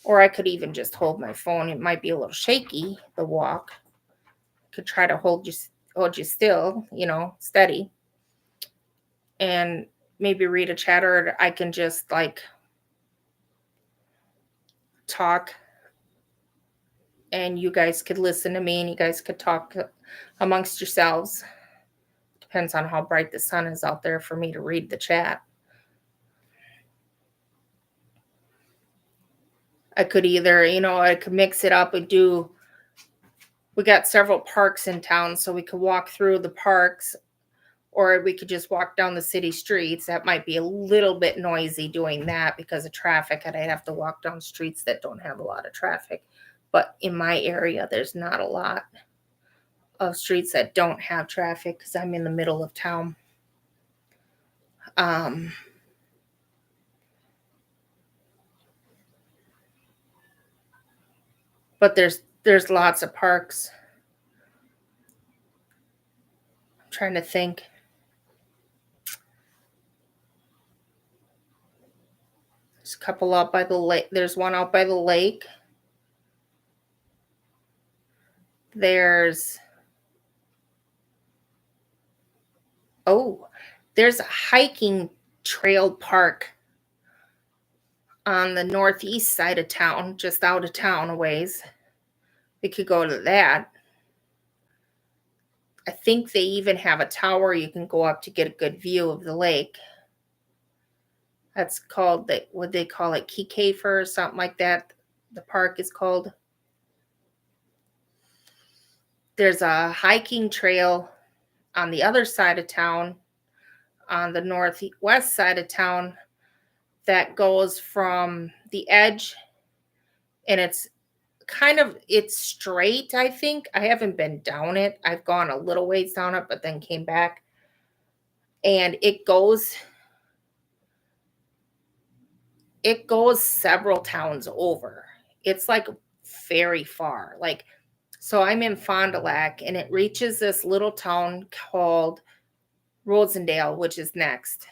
or I could even just hold my phone. It might be a little shaky, the walk. Could try to hold you still, you know, steady. And maybe read a chat, or I can just like talk, and you guys could listen to me, and you guys could talk amongst yourselves. Depends on how bright the sun is out there for me to read the chat. I could either, you know, I could mix it up and do, we got several parks in town, so we could walk through the parks, or we could just walk down the city streets. That might be a little bit noisy doing that because of traffic, and I'd have to walk down streets that don't have a lot of traffic. But in my area, there's not a lot of streets that don't have traffic because I'm in the middle of town. But there's lots of parks. I'm trying to think. There's a couple out by the lake. There's one out by the lake. There's a hiking trail park on the northeast side of town, just out of town a ways. We could go to that. I think they even have a tower you can go up to get a good view of the lake. That's called, what they call it, Kikafer or something like that. The park is called. There's a hiking trail on the other side of town, on the northwest side of town, that goes from the edge, and it's straight, I think. I haven't been down it. I've gone a little ways down it, but then came back. and it goes several towns over. It's like very far. Like, so I'm in Fond du Lac, and it reaches this little town called Rosendale, which is next.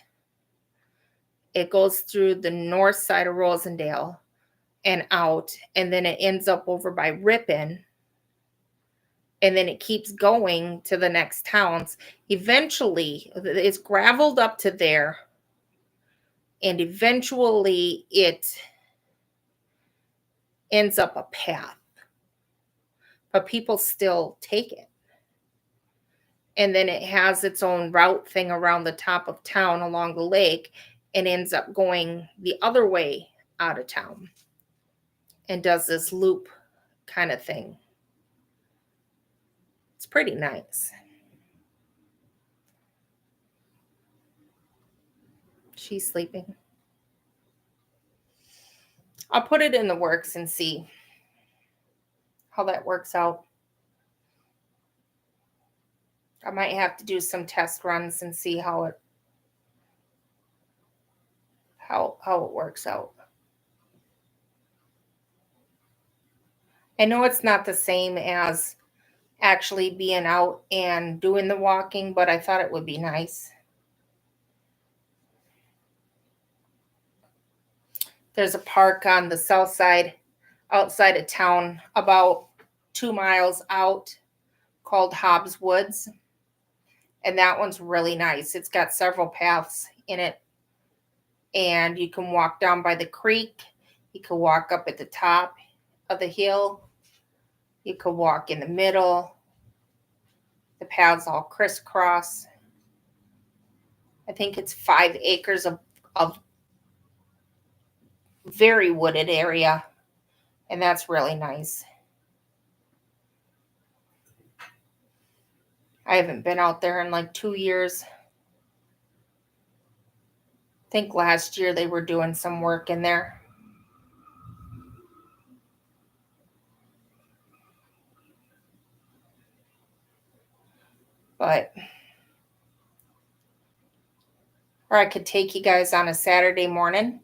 It goes through the north side of Rosendale and out, and then it ends up over by Ripon, and then it keeps going to the next towns. Eventually, it's graveled up to there, and eventually it ends up a path, but people still take it. And then it has its own route thing around the top of town along the lake, and ends up going the other way out of town and does this loop kind of thing. It's pretty nice. She's sleeping. I'll put it in the works and see how that works out. I might have to do some test runs and see how it works out. I know it's not the same as actually being out and doing the walking, but I thought it would be nice. There's a park on the south side, outside of town, about 2 miles out, called Hobbs Woods. And that one's really nice. It's got several paths in it. And you can walk down by the creek. You can walk up at the top of the hill. You could walk in the middle. The paths all crisscross. I think it's 5 acres of very wooded area. And that's really nice. I haven't been out there in like 2 years. I think last year they were doing some work in there. But, or I could take you guys on a Saturday morning,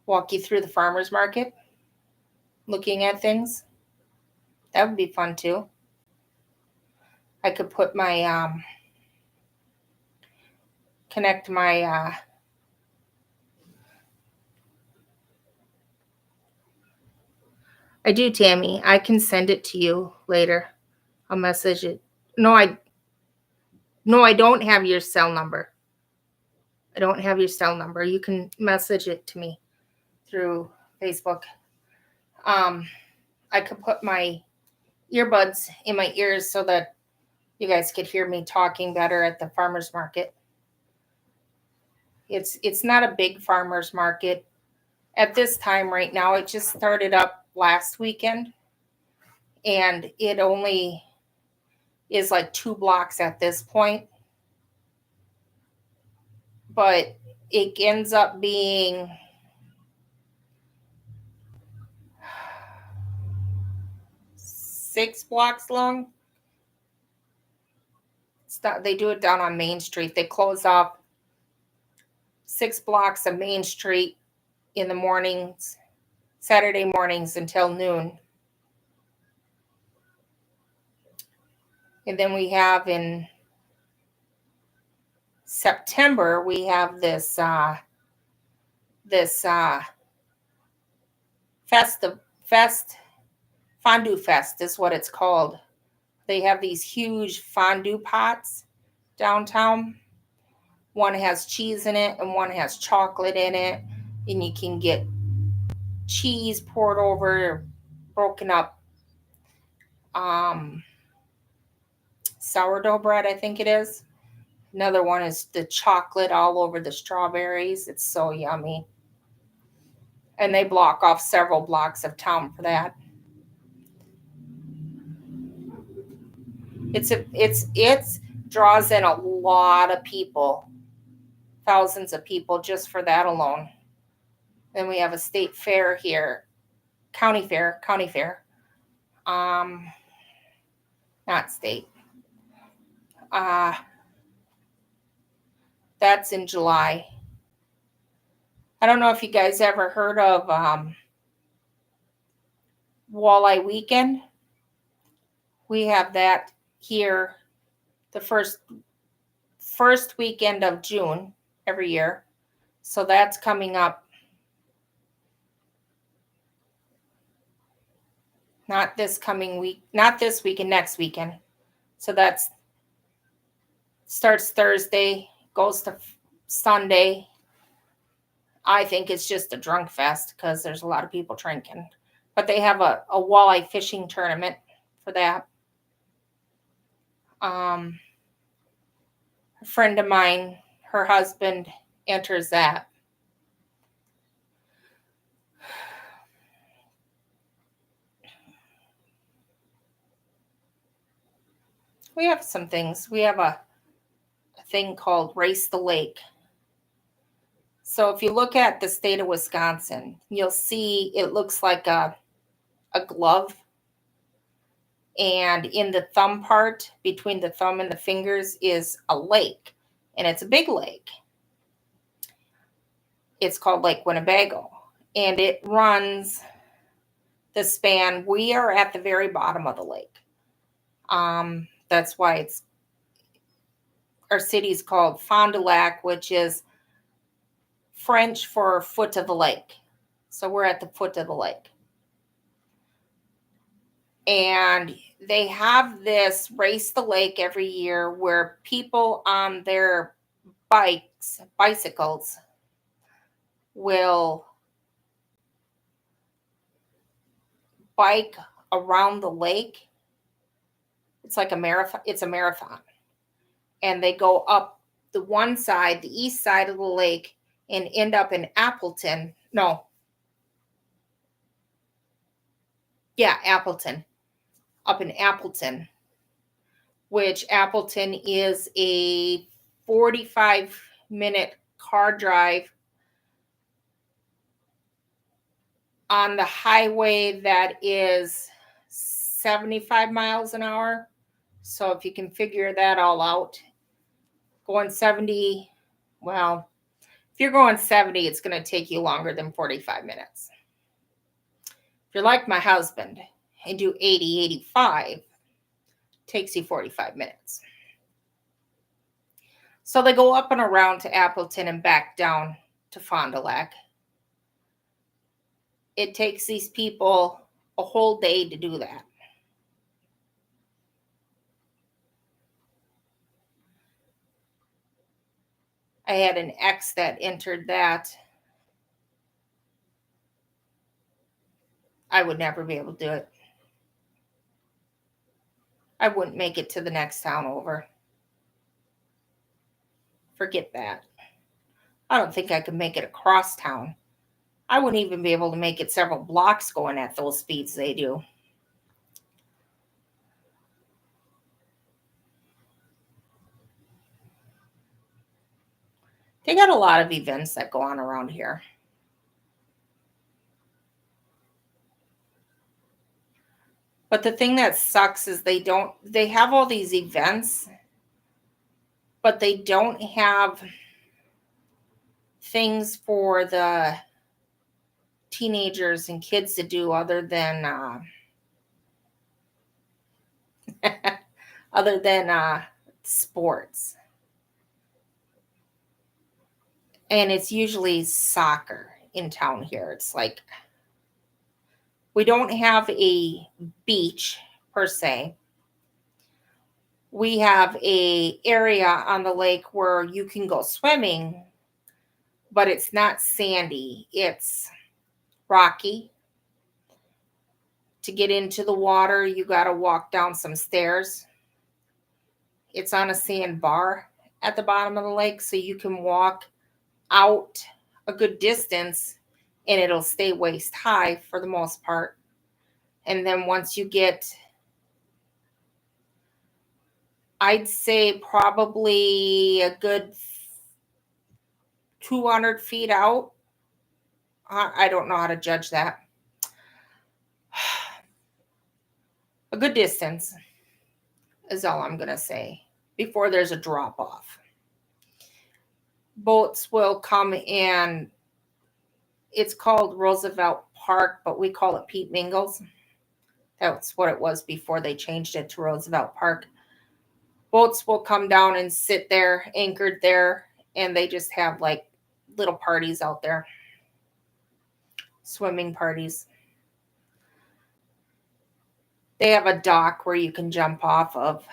walk you through the farmer's market, looking at things. That would be fun too. I could put my, connect my, I do, Tammy. I can send it to you later. I'll message it. No, I don't have your cell number. I don't have your cell number. You can message it to me through Facebook. I could put my earbuds in my ears so that you guys could hear me talking better at the farmer's market. It's not a big farmer's market at this time right now. It just started up last weekend, and it only is like 2 blocks at this point. But it ends up being 6 blocks long. They do it down on Main Street. They close off 6 blocks of Main Street in the mornings, Saturday mornings until noon. And then we have in September, we have this Fondue Fest is what it's called. They have these huge fondue pots downtown. One has cheese in it and one has chocolate in it. And you can get cheese poured over, broken up sourdough bread, I think it is. Another one is the chocolate all over the strawberries. It's so yummy. And they block off several blocks of town for that. It draws in a lot of people, thousands of people just for that alone. Then we have a state fair here, county fair. Not state. That's in July. I don't know if you guys ever heard of Walleye Weekend. We have that here the first weekend of June every year. So that's coming up. Not this coming week, not this weekend, next weekend. So that's starts Thursday, goes to Sunday. I think it's just a drunk fest because there's a lot of people drinking. But they have a walleye fishing tournament for that. A friend of mine, her husband enters that. We have some things. We have a thing called Race the Lake. So if you look at the state of Wisconsin, you'll see it looks like a glove. And in the thumb part, between the thumb and the fingers, is a lake. And it's a big lake. It's called Lake Winnebago. And it runs the span. We are at the very bottom of the lake. That's why our city's called Fond du Lac, which is French for foot of the lake. So we're at the foot of the lake. And they have this Race the Lake every year where people on their bicycles will bike around the lake. It's like a marathon. It's a marathon. And they go up the one side, the east side of the lake, and end up in Appleton. No. Yeah, Appleton. Up in Appleton, which Appleton is a 45-minute car drive on the highway that is 75 miles an hour. So if you can figure that all out, going 70, well, if you're going 70, it's going to take you longer than 45 minutes. If you're like my husband and do 80, 85, takes you 45 minutes. So they go up and around to Appleton and back down to Fond du Lac. It takes these people a whole day to do that. I had an ex that entered that. I would never be able to do it. I wouldn't make it to the next town over. Forget that. I don't think I could make it across town. I wouldn't even be able to make it several blocks going at those speeds they do. They got a lot of events that go on around here. But the thing that sucks is they have all these events, but they don't have things for the teenagers and kids to do other than sports. And it's usually soccer in town here. It's like we don't have a beach per se. We have a area on the lake where you can go swimming, but it's not sandy. It's rocky. To get into the water, you got to walk down some stairs. It's on a sand bar at the bottom of the lake, so you can walk out a good distance and it'll stay waist high for the most part. And then once you get, I'd say probably a good 200 feet out. I don't know how to judge that. A good distance is all I'm going to say before there's a drop off. boats will come and it's called Roosevelt Park, but we call it Pete Mingles. That's what it was before they changed it to Roosevelt Park. Boats will come down and sit there, anchored there, and they just have like little parties out there. Swimming parties. They have a dock where you can jump off of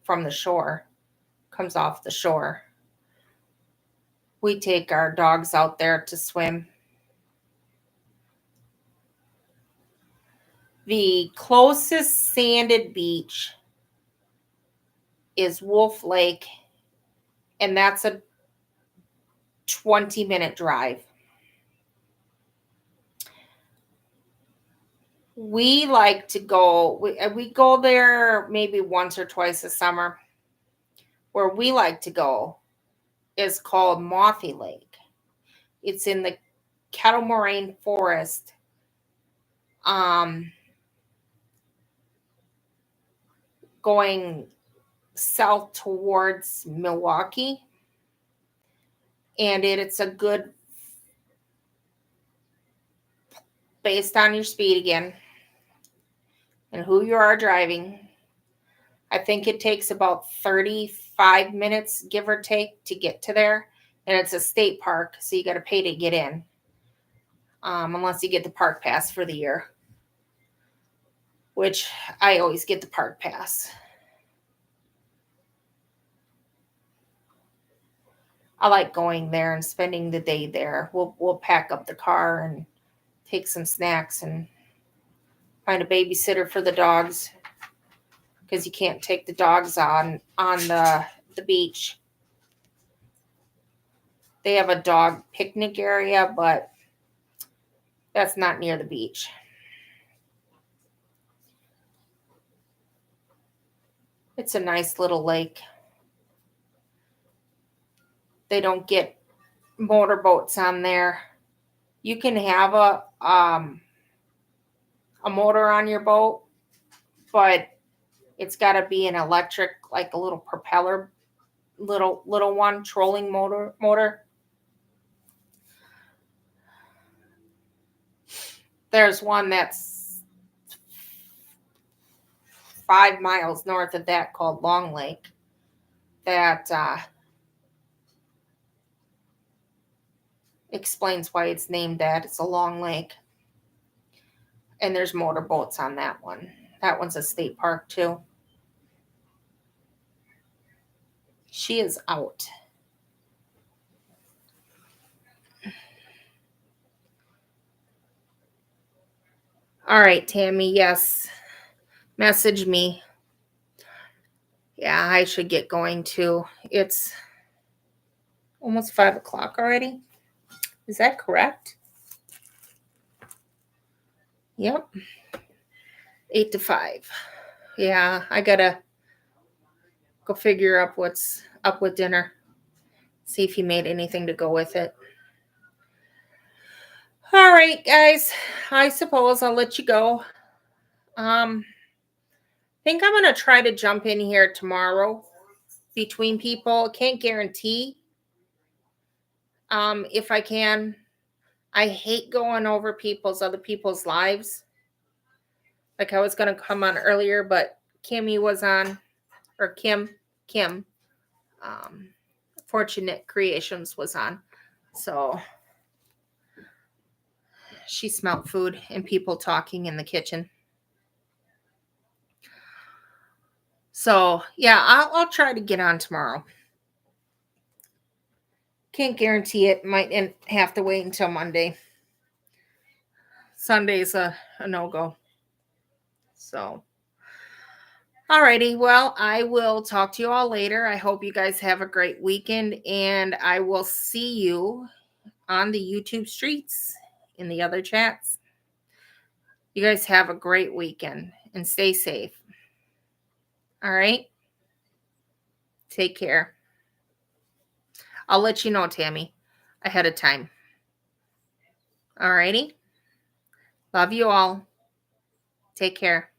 from the shore. Comes off the shore. We take our dogs out there to swim. The closest sanded beach is Wolf Lake, and that's a 20-minute drive. We like to go, we go there maybe once or twice a summer. Where we like to go is called Mothy Lake. It's in the Kettle Moraine Forest. Going south towards Milwaukee. And it's a good, based on your speed again, and who you are driving. I think it takes about 35 minutes, give or take, to get to there. And it's a state park, so you got to pay to get in. Unless you get the park pass for the year. Which I always get the park pass. I like going there and spending the day there. We'll pack up the car and take some snacks and find a babysitter for the dogs. Because you can't take the dogs on the beach. They have a dog picnic area, but that's not near the beach. It's a nice little lake. They don't get motorboats on there. You can have a motor on your boat, but it's got to be an electric, like a little propeller, little one, trolling motor. There's one that's 5 miles north of that called Long Lake that explains why it's named that. It's a long lake. And there's motorboats on that one. That one's a state park too. She is out. All right, Tammy, yes. Message me. Yeah, I should get going too. It's almost 5 o'clock already. Is that correct? Yep. 8 to 5. Yeah, I gotta go figure out what's up with dinner. See if you made anything to go with it. All right, guys. I suppose I'll let you go. Think I'm gonna try to jump in here tomorrow between people. Can't guarantee. If I can. I hate going over other people's lives. Like I was gonna come on earlier, but Kimmy was on, or Kim. Fortunate Creations was on. So she smelled food and people talking in the kitchen. So yeah, I'll try to get on tomorrow. Can't guarantee it. Might have to wait until Monday. Sunday's a no-go. So, alrighty. Well, I will talk to you all later. I hope you guys have a great weekend, and I will see you on the YouTube streets in the other chats. You guys have a great weekend and stay safe. All right. Take care. I'll let you know, Tammy, ahead of time. All righty. Love you all. Take care.